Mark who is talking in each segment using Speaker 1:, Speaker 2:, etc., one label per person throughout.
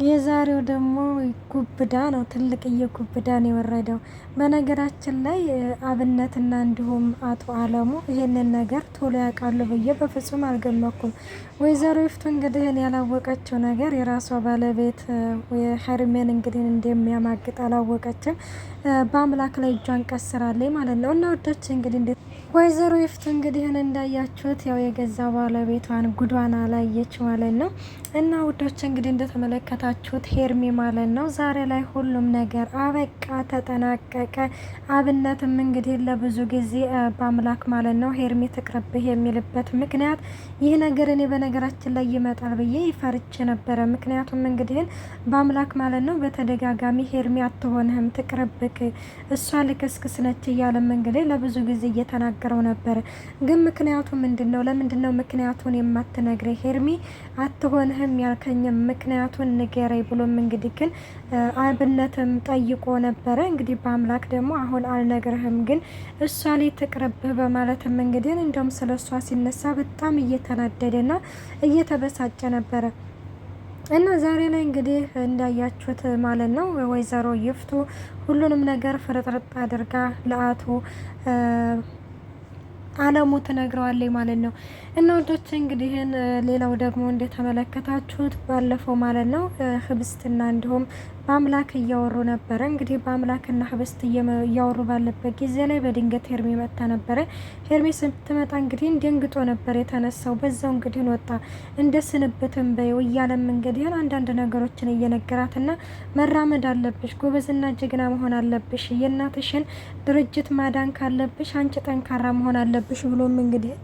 Speaker 1: የዛሬው ደግሞ ጉብዳ ነው። ትልቅዬ ጉብዳ ነው የወረደው። በነገራችን ላይ አብነትና እንዲሁም አቶ አለሙ ይሄንን ነገር ቶሎ ያውቃሉ ብዬ በፍጹም አልገመኩም። ወይዘሮ ይፍቱ እንግዲህ ያላወቀችው ነገር የራሷ ባለቤት ሀይርሜን እንግዲህ እንደሚያማግጥ አላወቀችም። በአምላክ ላይ እጇን ቀስራለች ማለት ነው። እና ወዶች እንግዲህ ወይዘሮ ይፍቱ እንግዲህ እንዳያችሁት ያው የገዛ ባለቤቷን ጉዷን አላየች ማለት ነው። እና ውዶች እንግዲህ እንደተመለከታችሁት ሄርሜ ማለት ነው ዛሬ ላይ ሁሉም ነገር አበቃ፣ ተጠናቀቀ። አብነትም እንግዲህ ለብዙ ጊዜ በአምላክ ማለት ነው ሄርሜ ትቅርብህ የሚልበት ምክንያት ይህ ነገር እኔ በነገራችን ላይ ይመጣል ብዬ ይፈርች ነበረ። ምክንያቱም እንግዲህ በአምላክ ማለት ነው በተደጋጋሚ ሄርሜ አትሆንህም፣ ትቅርብክ፣ እሷ ልክስክስ ነች እያለም እንግዲህ ለብዙ ጊዜ እየተናገረው ነበረ። ግን ምክንያቱ ምንድን ነው? ለምንድን ነው ምክንያቱን የማትነግረኝ ሄርሜ? አትሆንህም ያልከኝም ምክንያቱን ንገረኝ ብሎም እንግዲህ ግን አብነትም ጠይቆ ነበረ። እንግዲህ በአምላክ ደግሞ አሁን አልነግርህም፣ ግን እሷ ላይ ትቅርብህ በማለትም እንግዲህ እንደውም ስለ እሷ ሲነሳ በጣም እየተናደደና እየተበሳጨ ነበረ። እና ዛሬ ላይ እንግዲህ እንዳያችሁት ማለት ነው ወይዘሮ ይፍቱ ሁሉንም ነገር ፍርጥርጥ አድርጋ ለአቶ አለሙ ትነግረዋለች ማለት ነው። እና ወዶች እንግዲህ ሌላው ደግሞ እንደተመለከታችሁት ባለፈው ማለት ነው ህብስትና እንዲሁም በአምላክ እያወሩ ነበረ። እንግዲህ በአምላክና ህብስት እያወሩ ባለበት ጊዜ ላይ በድንገት ሄርሜ መጣ ነበረ። ሄርሜ ስትመጣ እንግዲህ ደንግጦ ነበር የተነሳው። በዛው እንግዲህ ወጣ እንደ ስንብትም በይው እያለም እንግዲህ አንዳንድ ነገሮችን እየነገራትና መራመድ አለብሽ፣ ጎበዝና ጀግና መሆን አለብሽ፣ የእናትሽን ድርጅት ማዳን ካለብሽ አንቺ ጠንካራ መሆን አለብሽ ብሎም እንግዲህ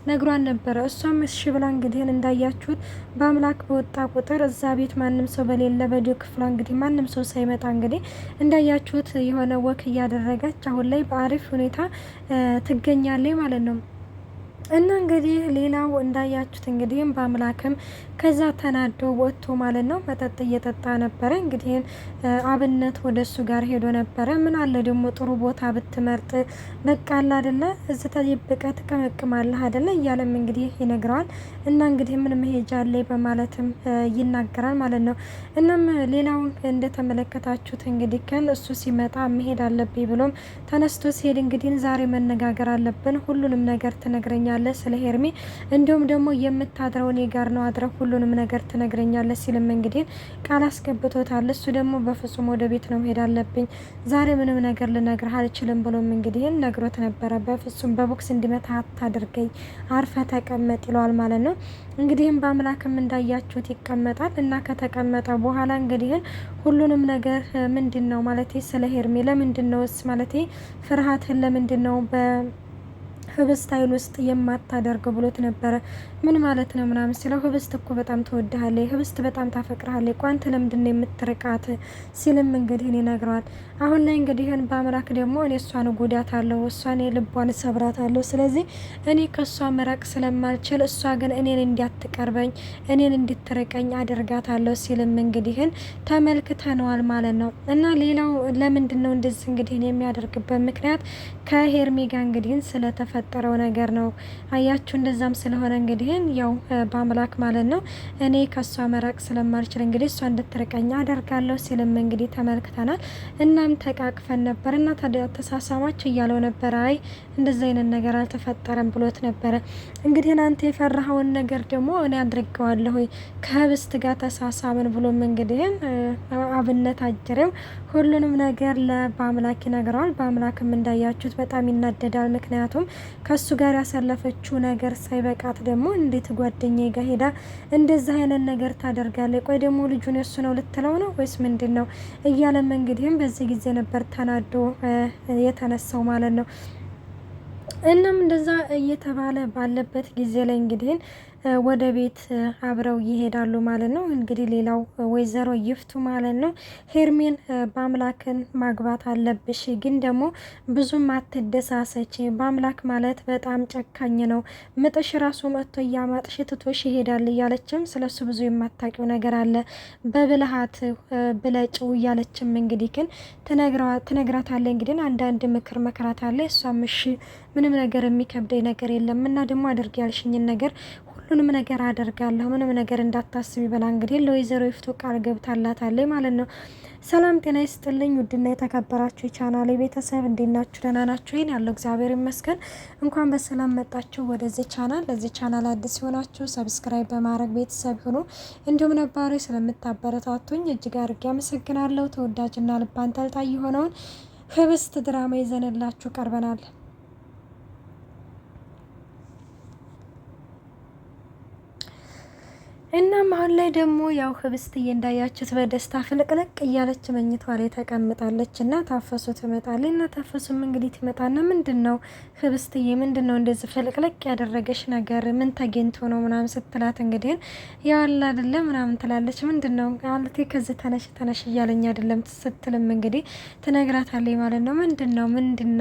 Speaker 1: ነግሯን ነበረ። እሷም እሺ ብላ እንግዲህ እንዳያችሁት በአምላክ በወጣ ቁጥር እዛ ቤት ማንም ሰው በሌለ በዲዮ ክፍሏ እንግዲህ ማንም ሰው ሳይመጣ እንግዲህ እንዳያችሁት የሆነ ወክ እያደረገች አሁን ላይ በአሪፍ ሁኔታ ትገኛለች ማለት ነው። እና እንግዲህ ሌላው እንዳያችሁት እንግዲህ በአምላክም ከዛ ተናዶ ወጥቶ ማለት ነው መጠጥ እየጠጣ ነበረ። እንግዲህ አብነት ወደ እሱ ጋር ሄዶ ነበረ። ምን አለ ደግሞ ጥሩ ቦታ ብትመርጥ በቃ አለ አይደለ እዚህ ተደብቀ ትቀመቅማለህ አይደለ እያለም እንግዲህ ይነግረዋል። እና እንግዲህ ምን መሄጃ አለኝ በማለትም ይናገራል ማለት ነው። እናም ሌላው እንደተመለከታችሁት እንግዲህ ከን እሱ ሲመጣ መሄድ አለብኝ ብሎም ተነስቶ ሲሄድ እንግዲህ ዛሬ መነጋገር አለብን፣ ሁሉንም ነገር ትነግረኛለህ ስለ ሄርሜ፣ እንዲሁም ደግሞ የምታድረው እኔ ጋር ነው፣ አድረው ሁሉንም ነገር ትነግረኛለህ ሲልም እንግዲህ ቃል አስገብቶታል። እሱ ደግሞ በፍጹም ወደ ቤት ነው መሄድ አለብኝ፣ ዛሬ ምንም ነገር ልነግርህ አልችልም ብሎም እንግዲህ ነግሮት ነበረ። በፍጹም በቦክስ እንዲመታ አታድርገኝ፣ አርፈ ተቀመጥ ይለዋል ማለት ነው። እንግዲህም በአምላክም እንዳያችሁት ይቀመጣል። እና ከተቀመጠ በኋላ እንግዲህ ሁሉንም ነገር ምንድን ነው ማለት ስለ ሄርሜ ለምንድን ነውስ ማለት ፍርሃትህን ለምንድን ነው ህብስት አይን ውስጥ የማታደርገው ብሎት ነበረ። ምን ማለት ነው ምናምን ሲለው ህብስት እኮ በጣም ትወድሃለች፣ ህብስት በጣም ታፈቅርሃለች፣ ቋንት ለምንድን ነው የምትርቃት ሲልም እንግዲህ ይነግረዋል። አሁን ላይ እንግዲህ በአምላክ ደግሞ እኔ እሷን ጉዳታለሁ፣ እሷን ልቧን ሰብራታለሁ፣ ስለዚህ እኔ ከእሷ መራቅ ስለማልችል እሷ ግን እኔን እንዲያትቀርበኝ እኔን እንድትርቀኝ አደርጋታለሁ ሲልም እንግዲህ ተመልክተነዋል ማለት ነው። እና ሌላው ለምንድን ነው እንደዚህ እንግዲህ የሚያደርግበት ምክንያት ከሄርሜ ጋር እንግዲህ ስለተፈጠረው ነገር ነው። አያችሁ እንደዛም ስለሆነ እንግዲህ ያው በአምላክ ማለት ነው እኔ ከሷ መራቅ ስለማልችል እንግዲህ እሷ እንድትርቀኝ አደርጋለሁ ሲልም እንግዲህ ተመልክተናል። እናም ተቃቅፈን ነበር እና ተሳሳማች እያለው ነበረ። አይ እንደዛ አይነት ነገር አልተፈጠረም ብሎት ነበረ። እንግዲህ አንተ የፈራኸውን ነገር ደግሞ እኔ አድርገዋለሁ ከህብስት ጋር ተሳሳምን ብሎም እንግዲህ አብነት አጀሬው ሁሉንም ነገር በአምላክ ይነግረዋል። በአምላክም እንዳያችሁት በጣም ይናደዳል። ምክንያቱም ከሱ ጋር ያሳለፈችው ነገር ሳይበቃት ደግሞ እንዴት ጓደኛዬ ጋር ሄዳ እንደዚህ አይነት ነገር ታደርጋለች? ቆይ ደግሞ ልጁን የሱ ነው ልትለው ነው ወይስ ምንድን ነው እያለም እንግዲህም በዚህ ጊዜ ነበር ተናዶ የተነሳው ማለት ነው። እናም እንደዛ እየተባለ ባለበት ጊዜ ላይ እንግዲህ ወደ ቤት አብረው ይሄዳሉ ማለት ነው። እንግዲህ ሌላው ወይዘሮ ይፍቱ ማለት ነው ሄርሜን በአምላክን ማግባት አለብሽ፣ ግን ደግሞ ብዙም አትደሳሰች፣ በአምላክ ማለት በጣም ጨካኝ ነው፣ ምጥሽ ራሱ መጥቶ እያማጥሽ ትቶሽ ይሄዳል እያለችም ስለሱ ብዙ የማታውቂው ነገር አለ፣ በብልሃት ብለጭው እያለችም እንግዲህ ግን ትነግራታለች። እንግዲህ አንዳንድ ምክር መከራታለች። እሷም እሺ ምንም ነገር የሚከብደኝ ነገር የለም እና ደግሞ አድርግ ያልሽኝን ነገር ሁሉንም ነገር አደርጋለሁ፣ ምንም ነገር እንዳታስቢ ብላ እንግዲህ ለወይዘሮ ይፍቱ ቃል ገብታላታለች ማለት ነው። ሰላም ጤና ይስጥልኝ ውድና የተከበራችሁ የቻናሌ ቤተሰብ እንዴት ናችሁ? ደህና ናችሁ? ይሄን ያለው እግዚአብሔር ይመስገን። እንኳን በሰላም መጣችሁ ወደዚህ ቻናል። ለዚህ ቻናል አዲስ ሲሆናችሁ ሰብስክራይብ በማድረግ ቤተሰብ ሆኑ። እንዲሁም ነባሪ ስለምታበረታቱኝ እጅግ አድርጌ አመሰግናለሁ። ተወዳጅና ልብ አንጠልጣይ የሆነውን ህብስት ድራማ ይዘንላችሁ ቀርበናል። እናም አሁን ላይ ደግሞ ያው ህብስትዬ እንዳያችሁት በደስታ ፍልቅልቅ እያለች መኝቷ ላይ ተቀምጣለች እና ታፈሱ ትመጣለች እና ታፈሱም እንግዲህ ትመጣና ምንድን ነው ህብስትዬ ምንድን ነው እንደዚህ ፍልቅልቅ ያደረገሽ ነገር ምን ተገኝቶ ነው ምናምን ስትላት እንግዲህ ያው አይደለ ምናምን ትላለች። ምንድን ነው ማለት ከዚህ ተነሽ እያለኝ አይደለም ስትልም እንግዲህ ትነግራታለች ማለት ነው። ምንድን ነው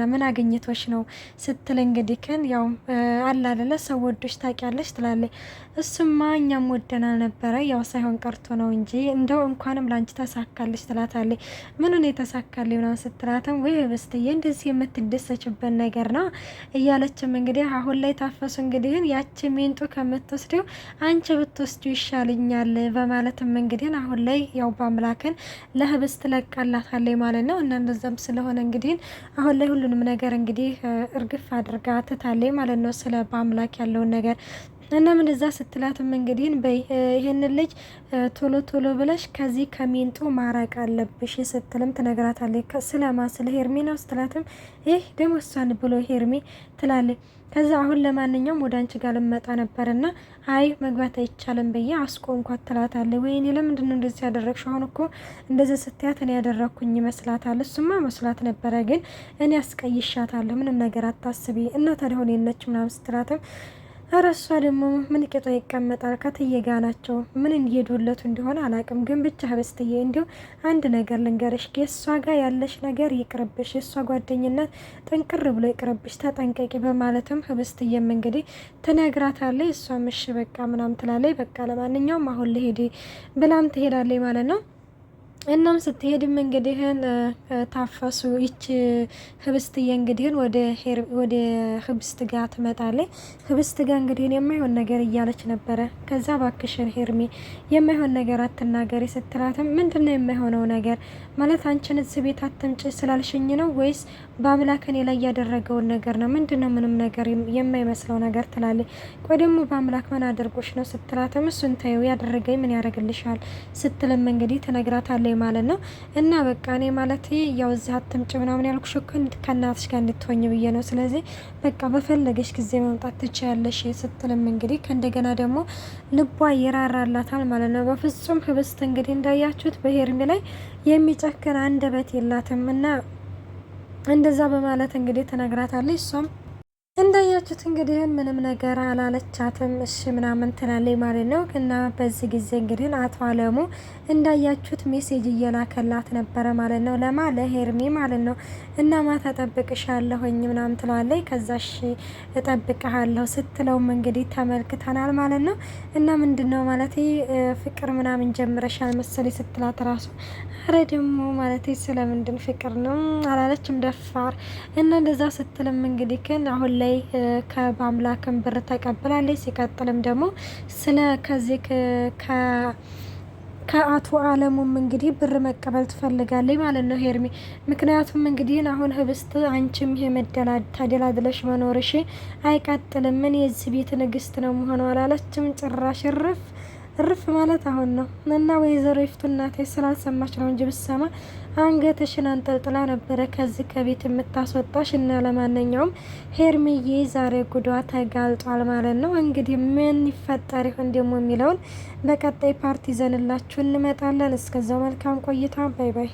Speaker 1: ምን አገኘቶሽ ነው ስትል እንግዲህ ከን ያው አይደለ ሰው ወዶሽ ታውቂያለሽ ትላለች። እሱማ እኛም ወደና ነበረ ያው ሳይሆን ቀርቶ ነው እንጂ እንደው እንኳንም ላንቺ ተሳካልሽ ትላታለች። ምኑን የተሳካልኝ ምናምን ስትላተም ወይ ህብስትዬ እንደዚህ የምትደሰችበት ነገር ነው እያለችም እንግዲህ አሁን ላይ ታፈሱ እንግዲህ ያቺ ሜንጡ ከምትወስደው አንቺ ብትወስዱ ይሻልኛል በማለትም እንግዲህ አሁን ላይ ያው በአምላክን ለህብስት ለቃላታለች ማለት ነው። እና እንደዛም ስለሆነ እንግዲህ አሁን ላይ ሁሉንም ነገር እንግዲህ እርግፍ አድርጋ ትታለች ማለት ነው ስለ በአምላክ ያለውን ነገር እና ምን እዛ ስትላትም እንግዲህ ይሄን ልጅ ቶሎ ብለሽ ከዚህ ከሜንጦ ማራቅ አለብሽ ስትልም ትነግራታለች። ስለማ ስለ ሄርሜ ነው ስትላትም ይህ ደግሞ እሷን ብሎ ሄርሜ ትላለች። ከዛ አሁን ለማንኛውም ወደ አንቺ ጋር ልመጣ ነበርና አይ መግባት አይቻልም ብዬ አስቆምኳት ትላታለች። ወይኔ ለምንድን ነው እንደዚህ ያደረግሽው? አሁን እኮ እንደዚህ ስትያት እኔ ያደረግኩኝ ይመስላታል። እሱማ መስላት ነበረ ግን እኔ አስቀይሻታለሁ፣ ምንም ነገር አታስቢ እና ታዲያ ሆነ የለች ምናምን ስትላትም ኧረ እሷ ደግሞ ምን ቂጧ ይቀመጣል ከትዬ ጋ ናቸው። ምን እየዶለቱ እንደሆነ አላቅም። ግን ብቻ ህብስትዬ እንዲሁ አንድ ነገር ልንገርሽ፣ የእሷ ጋር ያለሽ ነገር ይቅርብሽ፣ የእሷ ጓደኝነት ጥንቅር ብሎ ይቅርብሽ፣ ተጠንቀቂ በማለትም ህብስትዬም እንግዲህ ትነግራታለች። እሷም እሺ በቃ ምናምን ትላለች። በቃ ለማንኛውም አሁን ልሄድ ብላም ትሄዳለች ማለት ነው። እናም ስትሄድም እንግዲህን ታፈሱ ይች ህብስትዬ እንግዲህን ወደ ህብስት ጋር ትመጣለች። ህብስት ጋር እንግዲህን የማይሆን ነገር እያለች ነበረ። ከዛ ባክሽን ሄርሜ የማይሆን ነገር አትናገሪ ስትላትም ምንድነው የማይሆነው ነገር ማለት አንቺን እዚህ ቤት አትምጪ ስላልሽኝ ነው ወይስ በአምላክ እኔ ላይ ያደረገውን ነገር ነው? ምንድነው ምንም ነገር የማይመስለው ነገር ትላለች። ቆይ ደግሞ በአምላክ ምን አድርጎሽ ነው ስትላትም እሱን ተይው ያደረገኝ ምን ያደርግልሻል ስትልም እንግዲህ ትነግራታለች ማለት ነው። እና በቃ እኔ ማለት ያው እዚህ አትምጪ ምናምን ያልኩሽ እኮ ከእናትሽ ጋር እንድትሆኝ ብዬ ነው። ስለዚህ በቃ በፈለገሽ ጊዜ መምጣት ትችያለሽ ስትልም እንግዲህ ከእንደገና ደግሞ ልቧ ይራራላታል ማለት ነው። በፍጹም ህብስት እንግዲህ እንዳያችሁት በሄርሜ ላይ የሚጨክን አንደበት የላትም እና እንደዛ በማለት እንግዲህ ትነግራታለች። እሷም እንዳያችሁት እንግዲህ ምንም ነገር አላለቻትም። እሺ ምናምን ትላለች ማለት ነው። እና በዚህ ጊዜ እንግዲህ አቶ አለሙ እንዳያችሁት ሜሴጅ እየላከላት ነበረ ማለት ነው። ለሄርሜ ማለት ነው። እና ማታ እጠብቅሻለሁኝ ምናምን ትለዋለች። ከዛ እሺ እጠብቅሃለሁ ስትለውም እንግዲህ ተመልክተናል ማለት ነው። እና ምንድነው ማለት ፍቅር ምናምን ጀምረሻል መሰለኝ ስትላት ራሱ አረ ደግሞ ማለት ስለምንድን ፍቅር ነው አላለችም ደፋር እና እንደዛ ስትልም እንግዲህ ግን አሁን ላይ በአምላክም ብር ተቀብላለች። ሲቀጥልም ደግሞ ስለ ከዚህ ከአቶ አለሙም እንግዲህ ብር መቀበል ትፈልጋለች ማለት ነው ሄርሜ። ምክንያቱም እንግዲህ አሁን ህብስት አንቺም ይሄ ተደላድለሽ መኖርሽ አይቀጥልም። ምን የዚህ ቤት ንግስት ነው መሆኑ አላለችም ጭራሽ እርፍ ማለት አሁን ነው። እና ወይዘሮ ይፍቱ እናቴ ስላልሰማች ነው እንጂ ብሰማ አንገትሽን አንጠልጥላ ነበረ ከዚህ ከቤት የምታስወጣሽ። እና ለማንኛውም ሄርሜዬ ዛሬ ጉዷ ተጋልጧል ማለት ነው። እንግዲህ ምን ይፈጠር ይሆን ደግሞ የሚለውን በቀጣይ ፓርቲ ይዘንላችሁ እንመጣለን። እስከዛው መልካም ቆይታ። ባይ ባይ።